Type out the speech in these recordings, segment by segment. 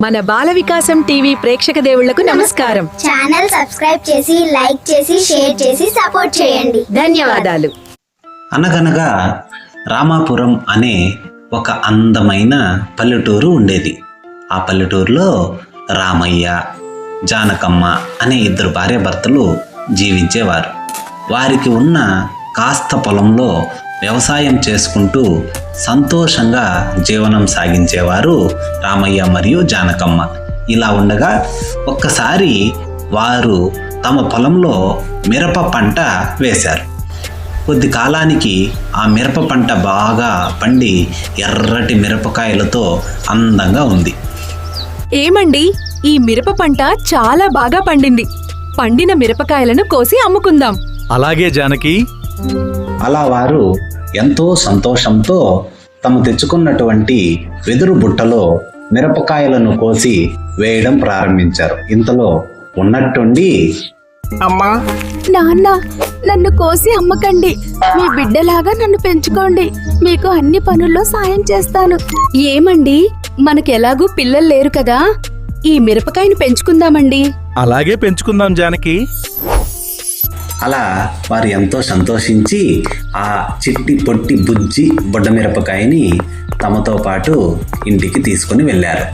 మన బాల వికాసం టీవీ ప్రేక్షక దేవుళ్లకు నమస్కారం. ఛానల్ సబ్స్క్రైబ్ చేసి లైక్ చేసి షేర్ చేసి సపోర్ట్ చేయండి. ధన్యవాదాలు. అనగనగా రామాపురం అనే ఒక అందమైన పల్లెటూరు ఉండేది. ఆ పల్లెటూరులో రామయ్య, జానకమ్మ అనే ఇద్దరు భార్యాభర్తలు జీవించేవారు. వారికి ఉన్న కాస్త పొలంలో వ్యవసాయం చేసుకుంటూ సంతోషంగా జీవనం సాగించేవారు రామయ్య మరియు జానకమ్మ. ఇలా ఉండగా ఒక్కసారి వారు తమ పొలంలో మిరప పంట వేశారు. కొద్ది కాలానికి ఆ మిరప పంట బాగా పండి ఎర్రటి మిరపకాయలతో అందంగా ఉంది. ఏమండి, ఈ మిరప పంట చాలా బాగా పండింది. పండిన మిరపకాయలను కోసి అమ్ముకుందాం. అలాగే జానకి. అలా వారు ఎంతో సంతోషంతో తాము తెచ్చుకున్నటువంటి వెదురు బుట్టలో మిరపకాయలను కోసి వేయడం ప్రారంభించారు. ఇంతలో ఉన్నట్టుండి, అమ్మా, నాన్న, నన్ను కోసి అమ్మకండి. మీ బిడ్డలాగా నన్ను పెంచుకోండి. మీకు అన్ని పనుల్లో సాయం చేస్తాను. ఏమండి, మనకెలాగూ పిల్లలు లేరు కదా, ఈ మిరపకాయను పెంచుకుందామండి. అలాగే పెంచుకుందాం జానకి. అలా వారు ఎంతో సంతోషించి ఆ చిట్టి పొట్టి బుజ్జి బుడ్డమిరపకాయని తమతో పాటు ఇంటికి తీసుకొని వెళ్ళారు.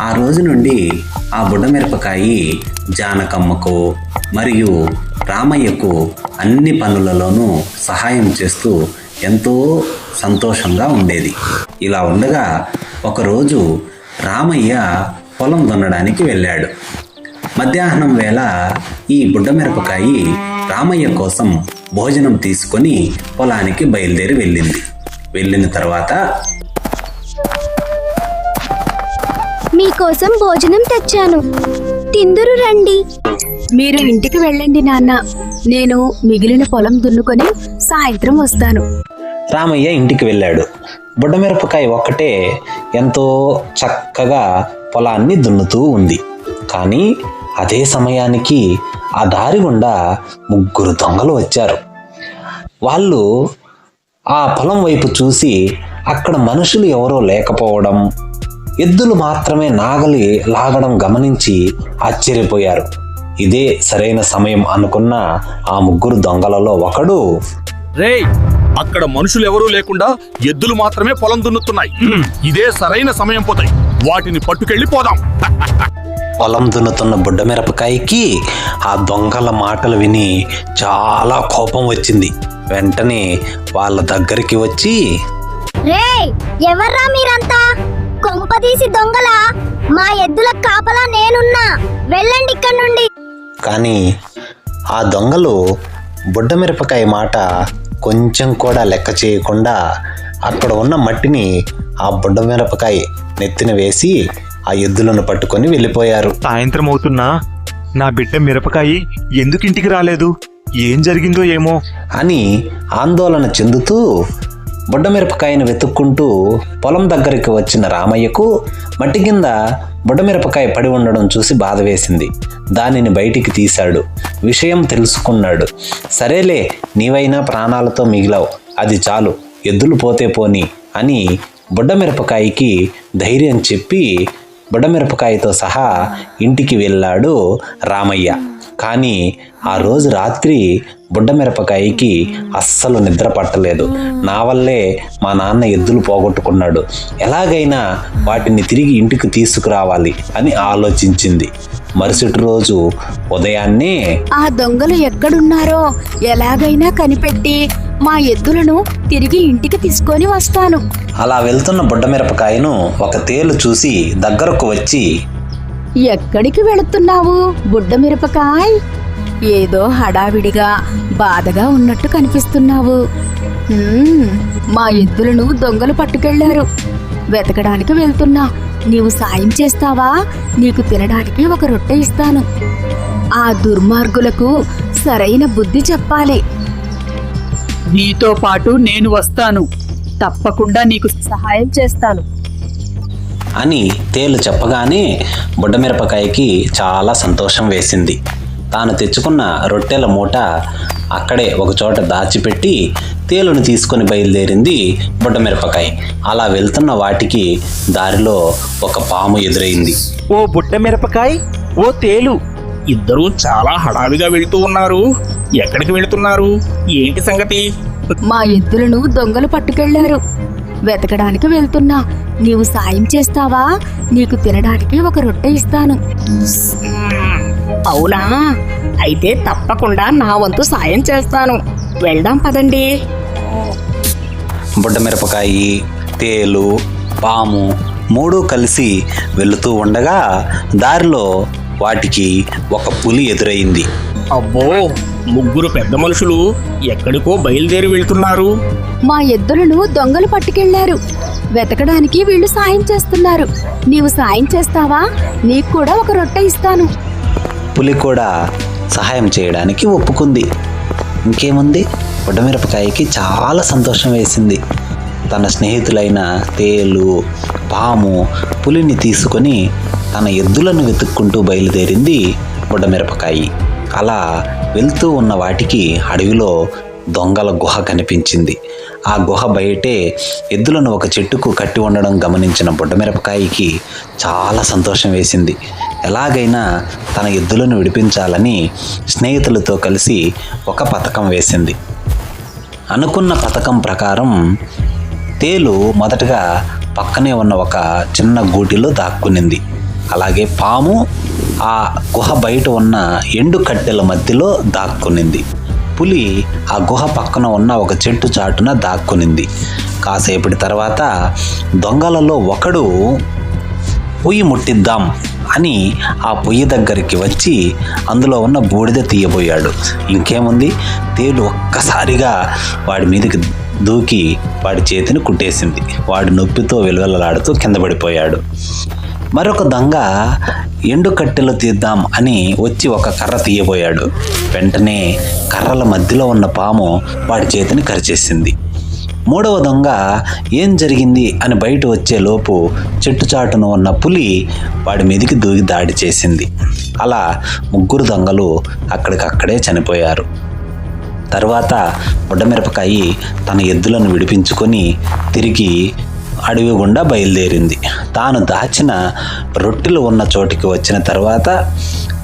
ఆ రోజు నుండి ఆ బుడ్డమిరపకాయ జానకమ్మకు మరియు రామయ్యకు అన్ని పనులలోనూ సహాయం చేస్తూ ఎంతో సంతోషంగా ఉండేది. ఇలా ఉండగా ఒకరోజు రామయ్య పొలం దున్నడానికి వెళ్ళాడు. మధ్యాహ్నం వేళ ఈ బుడ్డమిరపకాయ రామయ్య కోసం భోజనం తీసుకొని పొలానికి బయలుదేరి వెళ్ళింది. వెళ్ళిన తర్వాత, మీకోసం భోజనం తెచ్చాను, తిందురు రండి. మీరు ఇంటికి వెళ్ళండి నాన్న. నేను మిగిలిన పొలం దున్నుకొని సాయంత్రం వస్తాను. రామయ్య ఇంటికి వెళ్ళాడు. బుడ్డమిరపకాయ ఒక్కటే ఎంతో చక్కగా పొలాన్ని దున్నుతూ ఉంది. కానీ అదే సమయానికి ఆ దారి గుండా 3 దొంగలు వచ్చారు. వాళ్ళు ఆ పొలం వైపు చూసి అక్కడ మనుషులు ఎవరో లేకపోవడం, ఎద్దులు మాత్రమే నాగలి లాగడం గమనించి ఆశ్చర్యపోయారు. ఇదే సరైన సమయం అనుకున్న ఆ 3 దొంగలలో ఒకడు, రేయ్, అక్కడ మనుషులు ఎవరూ లేకుండా ఎద్దులు మాత్రమే పొలం దున్నుతున్నాయి. ఇదే సరైన సమయం. పోతాయి, వాటిని పట్టుకెళ్ళి పోదాం. పొలం దున్నుతున్న బుడ్డమిరపకాయకి ఆ దొంగల మాటలు విని చాలా కోపం వచ్చింది. వెంటనే వాళ్ళ దగ్గరికి వచ్చి, రేయ్, ఎవర్రా మీరంతా? కొంపదీసి దొంగలా? మా ఎద్దుల కాపలా నేనున్నా, వెళ్ళండి ఇక్కడి నుండి. కానీ ఆ దొంగలు బుడ్డమిరపకాయ మాట కొంచెం కూడా లెక్క చేయకుండా అక్కడ ఉన్న మట్టిని ఆ బుడ్డమిరపకాయ నెత్తిన వేసి ఆ ఎద్దులను పట్టుకొని వెళ్ళిపోయారు. సాయంత్రం అవుతున్నా నా బిడ్డ మిరపకాయ ఎందుకు ఇంటికి రాలేదు? ఏం జరిగిందో ఏమో అని ఆందోళన చెందుతూ బుడ్డమిరపకాయను వెతుక్కుంటూ పొలం దగ్గరికి వచ్చిన రామయ్యకు మట్టి కింద బుడ్డమిరపకాయ పడి ఉండడం చూసి బాధ వేసింది. దానిని బయటికి తీశాడు. విషయం తెలుసుకున్నాడు. సరేలే, నీవైనా ప్రాణాలతో మిగిలావు, అది చాలు, ఎద్దులు పోతే పోని అని బుడ్డమిరపకాయకి ధైర్యం చెప్పి బుడ్డమిరపకాయతో సహా ఇంటికి వెళ్ళాడు రామయ్య. కానీ ఆ రోజు రాత్రి బుడ్డమిరపకాయకి అస్సలు నిద్ర పట్టలేదు. నా వల్లే మా నాన్న ఎద్దులు పోగొట్టుకున్నాడు, ఎలాగైనా వాటిని తిరిగి ఇంటికి తీసుకురావాలి అని ఆలోచించింది. మరుసటి రోజు ఉదయాన్నే, ఆ దొంగలు ఎక్కడున్నారో ఎలాగైనా కనిపెట్టి మా ఎద్దులను తిరిగి ఇంటికి తీసుకొని వస్తాను. అలా వెళ్తున్న బుడ్డమిరపకాయను ఒక తేలు చూసి దగ్గరకు వచ్చి, ఎక్కడికి వెళుతున్నావు బుడ్డమిరపకాయ్? ఏదో హడావిడిగా బాధగా ఉన్నట్టు కనిపిస్తున్నావు. మా ఎద్దులను దొంగలు పట్టుకెళ్లారు, వెతకడానికి వెళ్తున్నా. నీవు సాయం చేస్తావా? నీకు తినడానికి ఒక రొట్టె ఇస్తాను. ఆ దుర్మార్గులకు సరైన బుద్ధి చెప్పాలి. నీతో పాటు నేను వస్తాను, తప్పకుండా నీకు సహాయం చేస్తాను అని తేలు చెప్పగానే బుడ్డమిరపకాయకి చాలా సంతోషం వేసింది. తాను తెచ్చుకున్న రొట్టెల మూట అక్కడే ఒకచోట దాచిపెట్టి తేలును తీసుకొని బయలుదేరింది బుడ్డమిరపకాయ. అలా వెళ్తున్న వాటికి దారిలో ఒక పాము ఎదురైంది. ఓ బుట్ట మిరపకాయ్, ఓ తేలు, ఇద్దరూ చాలా హడావిగా వెళ్తూ ఉన్నారు. ఎక్కడికి వెళుతున్నారు? ఏంటి సంగతి? మా ఎద్దులను దొంగలు పట్టుకెళ్లారు. వెతకడానికి వెళ్తున్నా. నీవు సాయం చేస్తావా? నీకు తినడానికి ఒక రొట్టె ఇస్తాను. అవునా? అయితే తప్పకుండా నా వంతు సాయం చేస్తాను. వెళ్దాం పదండి. బుడ్డమిరపకాయ, తేలు, పాము మూడు కలిసి వెళుతూ ఉండగా దారిలో వాటికి ఒక పులి ఎదురైంది. అబ్బో, ముగ్గురు పెద్ద మనుషులు ఎక్కడికో బయలుదేరి వెళ్తున్నారు. మా ఎద్దులను దొంగలు పట్టుకెళ్లారు. వెతకడానికి వీళ్ళు సాయం చేస్తున్నారు. నీవు సాయం చేస్తావా? నీకు కూడా ఒక రొట్టె ఇస్తాను. పులి కూడా సహాయం చేయడానికి ఒప్పుకుంది. ఇంకేముంది, బుడ్డమిరపకాయకి చాలా సంతోషం వేసింది. తన స్నేహితులైన తేలు, పాము, పులిని తీసుకొని తన ఎద్దులను వెతుక్కుంటూ బయలుదేరింది బుడ్డమిరపకాయ. అలా వెళ్తూ ఉన్న వాటికి అడవిలో దొంగల గుహ కనిపించింది. ఆ గుహ బయటే ఎద్దులను ఒక చెట్టుకు కట్టి ఉండడం గమనించిన బుడ్డమిరపకాయకి చాలా సంతోషం వేసింది. ఎలాగైనా తన ఎద్దులను విడిపించాలని స్నేహితులతో కలిసి ఒక పథకం వేసింది. అనుకున్న పథకం ప్రకారం తేలు మొదటగా పక్కనే ఉన్న ఒక చిన్న గూటిలో దాక్కునింది. అలాగే పాము ఆ గుహ బయట ఉన్న ఎండు కట్టెల మధ్యలో దాక్కునింది. పులి ఆ గుహ పక్కన ఉన్న ఒక చెట్టు చాటున దాక్కునింది. కాసేపటి తర్వాత దొంగలలో ఒకడు పొయ్యి ముట్టిద్దాం అని ఆ పొయ్యి దగ్గరికి వచ్చి అందులో ఉన్న బూడిద తీయబోయాడు. ఇంకేముంది, తేలు ఒక్కసారిగా వాడి మీదకి దూకి వాడి చేతిని కుట్టేసింది. వాడి నొప్పితో విలవిలలాడుతూ కింద పడిపోయాడు. మరొక దొంగ ఎండు కట్టెలు తీద్దాం అని వచ్చి ఒక కర్ర తీయబోయాడు. వెంటనే కర్రల మధ్యలో ఉన్న పాము వాడి చేతిని కరిచేసింది. మూడవ దొంగ ఏం జరిగింది అని బయట వచ్చే లోపు చెట్టు చాటున ఉన్న పులి వాడి మీదకి దూకి దాడి చేసింది. అలా ముగ్గురు దొంగలు అక్కడికక్కడే చనిపోయారు. తర్వాత బుడ్డమిరపకాయ తన ఎద్దులను విడిపించుకొని తిరిగి అడవి గుండా బయలుదేరింది. తాను దాచిన రొట్టెలు ఉన్న చోటికి వచ్చిన తర్వాత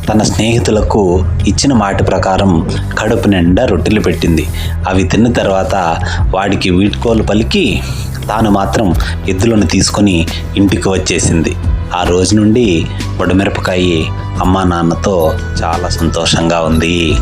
తన స్నేహితులకు ఇచ్చిన మాట ప్రకారం కడుపు నిండా రొట్టెలు పెట్టింది. అవి తిన్న తర్వాత వాడికి వీడ్కోలు పలికి తాను మాత్రం ఎద్దులను తీసుకొని ఇంటికి వచ్చేసింది. ఆ రోజు నుండి బుడ్డమిరపకాయ అమ్మా నాన్నతో చాలా సంతోషంగా ఉంది.